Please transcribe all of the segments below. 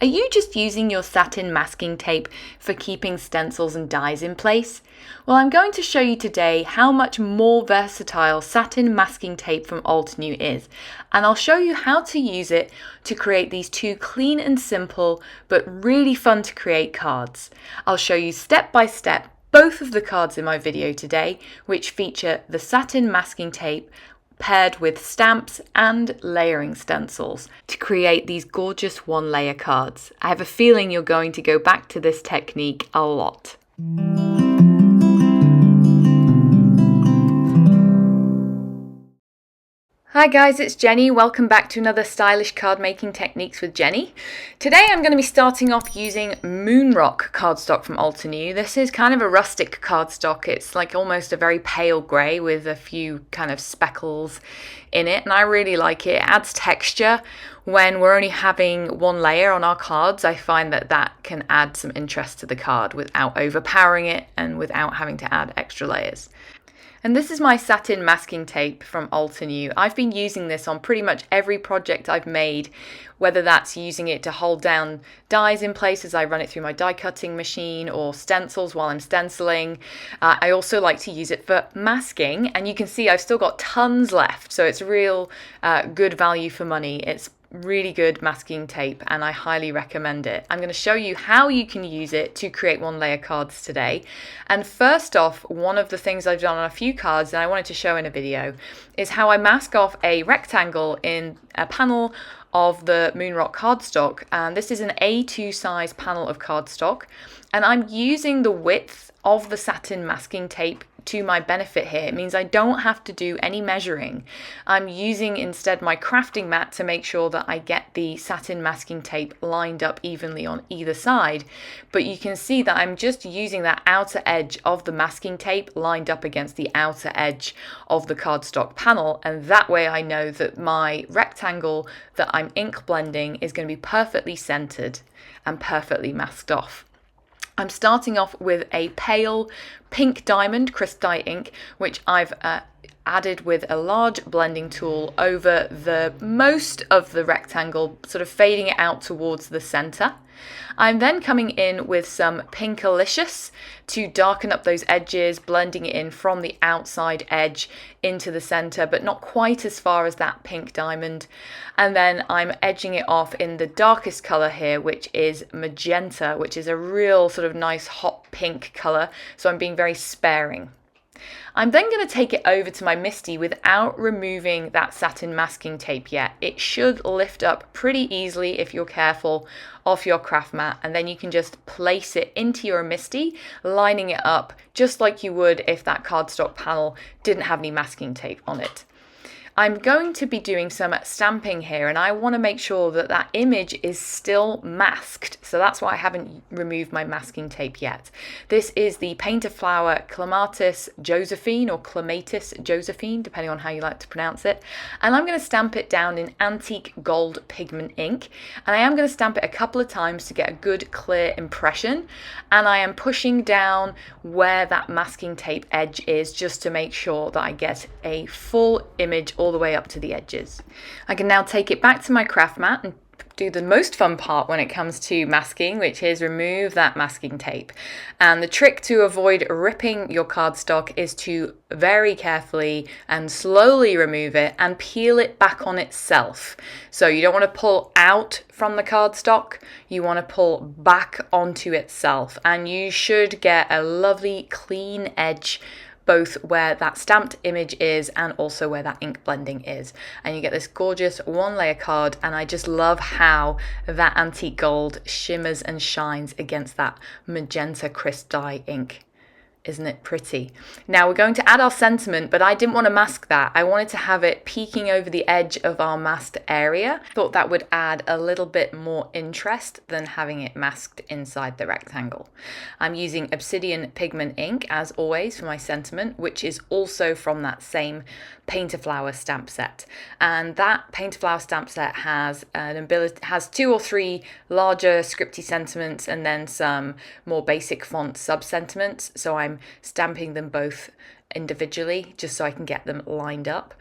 Are you just using your satin masking tape for keeping stencils and dies in place? Well, I'm going to show you today how much more versatile satin masking tape from Altenew is, and I'll show you how to use it to create these two clean and simple but really fun to create cards. I'll show you step by step both of the cards in my video today, which feature the satin masking tape paired with stamps and layering stencils to create these gorgeous one-layer cards. I have a feeling you're going to go back to this technique a lot. Hi guys, it's Jenny. Welcome back to another stylish card making techniques with Jenny. Today I'm going to be starting off using Moonrock Cardstock from Altenew. This is kind of a rustic cardstock. It's like almost a very pale grey with a few kind of speckles in it, and I really like it. It adds texture. When we're only having one layer on our cards, I find that can add some interest to the card without overpowering it and without having to add extra layers. And this is my satin masking tape from Altenew. I've been using this on pretty much every project I've made, whether that's using it to hold down dies in place as I run it through my die cutting machine or stencils while I'm stenciling. I also like to use it for masking, and you can see I've still got tons left, so it's real good value for money. It's really good masking tape and I highly recommend it. I'm going to show you how you can use it to create one layer cards today. And first off, one of the things I've done on a few cards and I wanted to show in a video is how I mask off a rectangle in a panel of the Moonrock cardstock, and this is an A2 size panel of cardstock, and I'm using the width of the satin masking tape to my benefit here. It means I don't have to do any measuring. I'm using instead my crafting mat to make sure that I get the satin masking tape lined up evenly on either side, but you can see that I'm just using that outer edge of the masking tape lined up against the outer edge of the cardstock panel, and that way I know that my rectangle that I'm ink blending is going to be perfectly centered and perfectly masked off. I'm starting off with a pale pink diamond crisp dye ink, which I've added with a large blending tool over the most of the rectangle, sort of fading it out towards the center. I'm then coming in with some Pinkalicious to darken up those edges, blending it in from the outside edge into the center, but not quite as far as that pink diamond. And then I'm edging it off in the darkest color here, which is Magenta, which is a real sort of nice hot pink color. So I'm being very sparing. I'm then going to take it over to my MISTI without removing that satin masking tape yet. It should lift up pretty easily if you're careful off your craft mat, and then you can just place it into your MISTI, lining it up just like you would if that cardstock panel didn't have any masking tape on it. I'm going to be doing some stamping here, and I want to make sure that that image is still masked, so that's why I haven't removed my masking tape yet. This is the Paint a Flower Clematis Josephine, or Clematis Josephine, depending on how you like to pronounce it, and I'm going to stamp it down in antique gold pigment ink, and I am going to stamp it a couple of times to get a good clear impression, and I am pushing down where that masking tape edge is just to make sure that I get a full image all the way up to the edges. I can now take it back to my craft mat and do the most fun part when it comes to masking, which is remove that masking tape. And the trick to avoid ripping your cardstock is to very carefully and slowly remove it and peel it back on itself. So you don't want to pull out from the cardstock, you want to pull back onto itself, and you should get a lovely clean edge both where that stamped image is and also where that ink blending is, and you get this gorgeous one layer card. And I just love how that antique gold shimmers and shines against that Magenta Crisp Dye Ink. Isn't it pretty? Now we're going to add our sentiment, but I didn't want to mask that. I wanted to have it peeking over the edge of our masked area. Thought that would add a little bit more interest than having it masked inside the rectangle. I'm using Obsidian Pigment Ink as always for my sentiment, which is also from that same Paint a Flower stamp set. And that Paint a Flower stamp set has has 2 or 3 larger scripty sentiments and then some more basic font sub-sentiments. So I'm stamping them both individually just so I can get them lined up.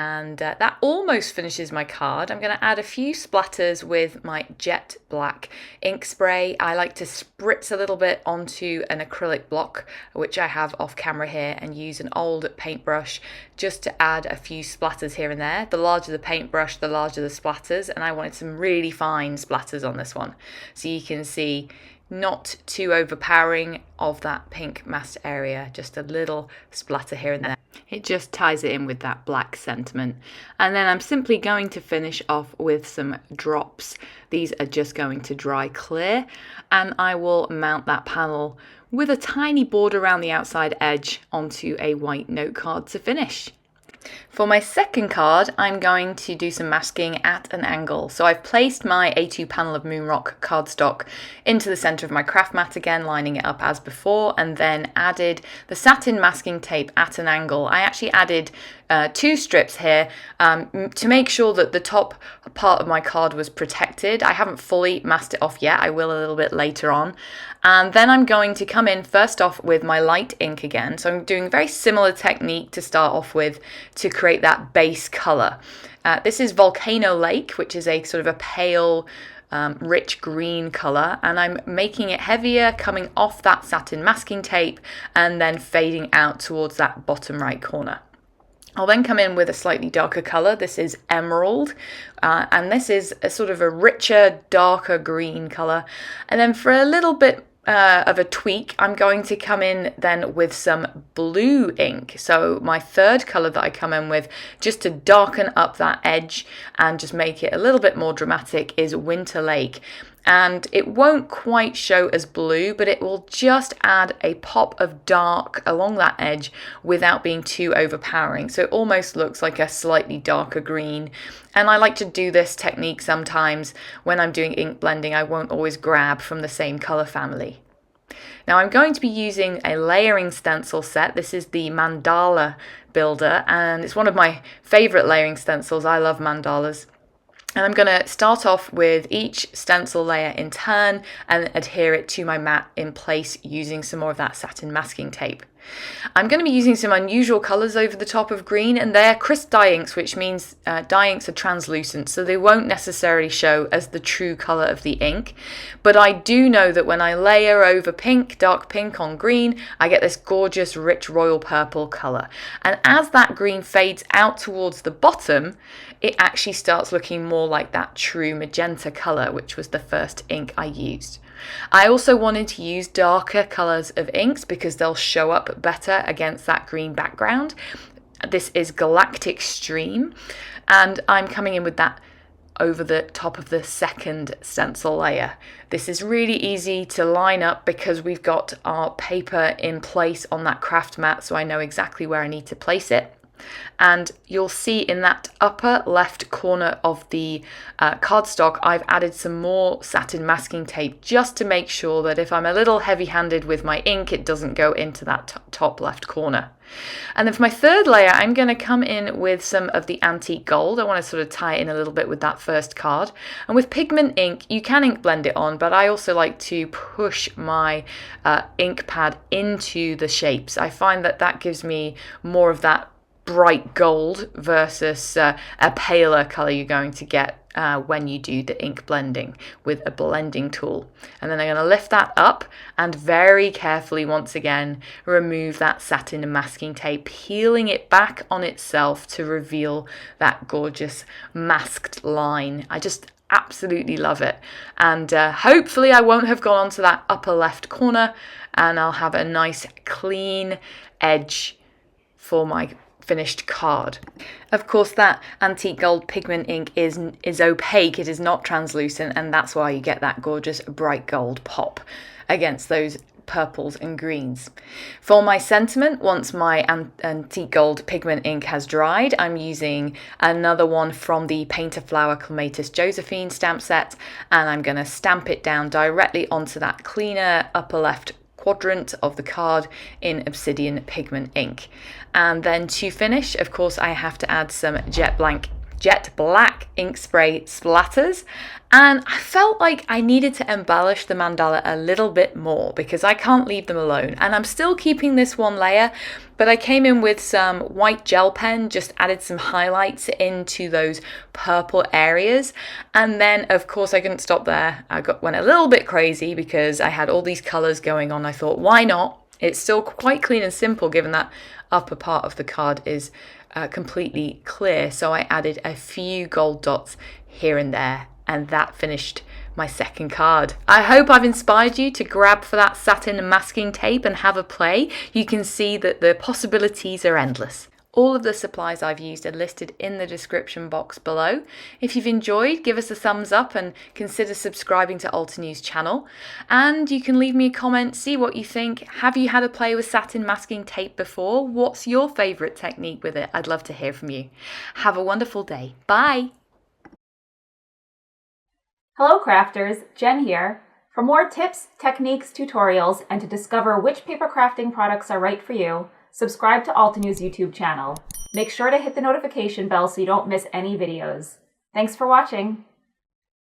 And that almost finishes my card. I'm going to add a few splatters with my jet black ink spray. I like to spritz a little bit onto an acrylic block, which I have off camera here, and use an old paintbrush just to add a few splatters here and there. The larger the paintbrush, the larger the splatters, and I wanted some really fine splatters on this one. So you can see not too overpowering of that pink masked area, just a little splatter here and there. It just ties it in with that black sentiment. And then I'm simply going to finish off with some drops. These are just going to dry clear, and I will mount that panel with a tiny border around the outside edge onto a white note card to finish. For my second card, I'm going to do some masking at an angle. So I've placed my A2 panel of Moonrock Cardstock into the center of my craft mat again, lining it up as before, and then added the satin masking tape at an angle. I actually added 2 strips here to make sure that the top part of my card was protected. I haven't fully masked it off yet. I will a little bit later on. And then I'm going to come in first off with my light ink again. So I'm doing a very similar technique to start off with to create that base color. This is Volcano Lake, which is a sort of a pale, rich green color, and I'm making it heavier, coming off that satin masking tape and then fading out towards that bottom right corner. I'll then come in with a slightly darker color. This is Emerald, and this is a sort of a richer, darker green color. And then for a little bit of a tweak, I'm going to come in then with some blue ink. So my third color that I come in with, just to darken up that edge and just make it a little bit more dramatic, is Winter Lake. And it won't quite show as blue, but it will just add a pop of dark along that edge without being too overpowering. So it almost looks like a slightly darker green. And I like to do this technique sometimes when I'm doing ink blending. I won't always grab from the same color family. Now I'm going to be using a layering stencil set. This is the Mandala builder, and it's one of my favorite layering stencils. I love mandalas. And I'm going to start off with each stencil layer in turn and adhere it to my mat in place using some more of that satin masking tape. I'm going to be using some unusual colours over the top of green, and they're crisp dye inks, which means dye inks are translucent, so they won't necessarily show as the true colour of the ink. But I do know that when I layer over pink, dark pink on green, I get this gorgeous rich royal purple colour. And as that green fades out towards the bottom, it actually starts looking more like that true magenta colour, which was the first ink I used. I also wanted to use darker colours of inks because they'll show up better against that green background. This is Galactic Stream, and I'm coming in with that over the top of the second stencil layer. This is really easy to line up because we've got our paper in place on that craft mat, so I know exactly where I need to place it. And you'll see in that upper left corner of the cardstock, I've added some more satin masking tape just to make sure that if I'm a little heavy-handed with my ink, it doesn't go into that top left corner. And then for my third layer, I'm going to come in with some of the antique gold. I want to sort of tie it in a little bit with that first card. And with pigment ink, you can ink blend it on, but I also like to push my ink pad into the shapes. I find that that gives me more of that bright gold versus a paler colour you're going to get when you do the ink blending with a blending tool. And then I'm going to lift that up and very carefully once again remove that satin masking tape, peeling it back on itself to reveal that gorgeous masked line. I just absolutely love it, and hopefully I won't have gone onto that upper left corner, and I'll have a nice clean edge for my finished card. Of course, that antique gold pigment ink is opaque, it is not translucent, and that's why you get that gorgeous bright gold pop against those purples and greens. For my sentiment, once my antique gold pigment ink has dried, I'm using another one from the Painter Flower Clematis Josephine stamp set, and I'm going to stamp it down directly onto that cleaner upper left quadrant of the card in Obsidian Pigment Ink. And then to finish, of course, I have to add some jet black jet black ink spray splatters, and I felt like I needed to embellish the mandala a little bit more because I can't leave them alone. And I'm still keeping this one layer, but I came in with some white gel pen, just added some highlights into those purple areas. And then, of course, I couldn't stop there. Went a little bit crazy because I had all these colors going on. I thought, why not? It's still quite clean and simple given that upper part of the card is completely clear. So I added a few gold dots here and there, and that finished my second card. I hope I've inspired you to grab for that satin masking tape and have a play. You can see that the possibilities are endless. All of the supplies I've used are listed in the description box below. If you've enjoyed, give us a thumbs up and consider subscribing to Altenew's channel. And you can leave me a comment, see what you think. Have you had a play with satin masking tape before? What's your favourite technique with it? I'd love to hear from you. Have a wonderful day. Bye! Hello crafters, Jen here. For more tips, techniques, tutorials, and to discover which paper crafting products are right for you, subscribe to Altenew's YouTube channel. Make sure to hit the notification bell so you don't miss any videos. Thanks for watching.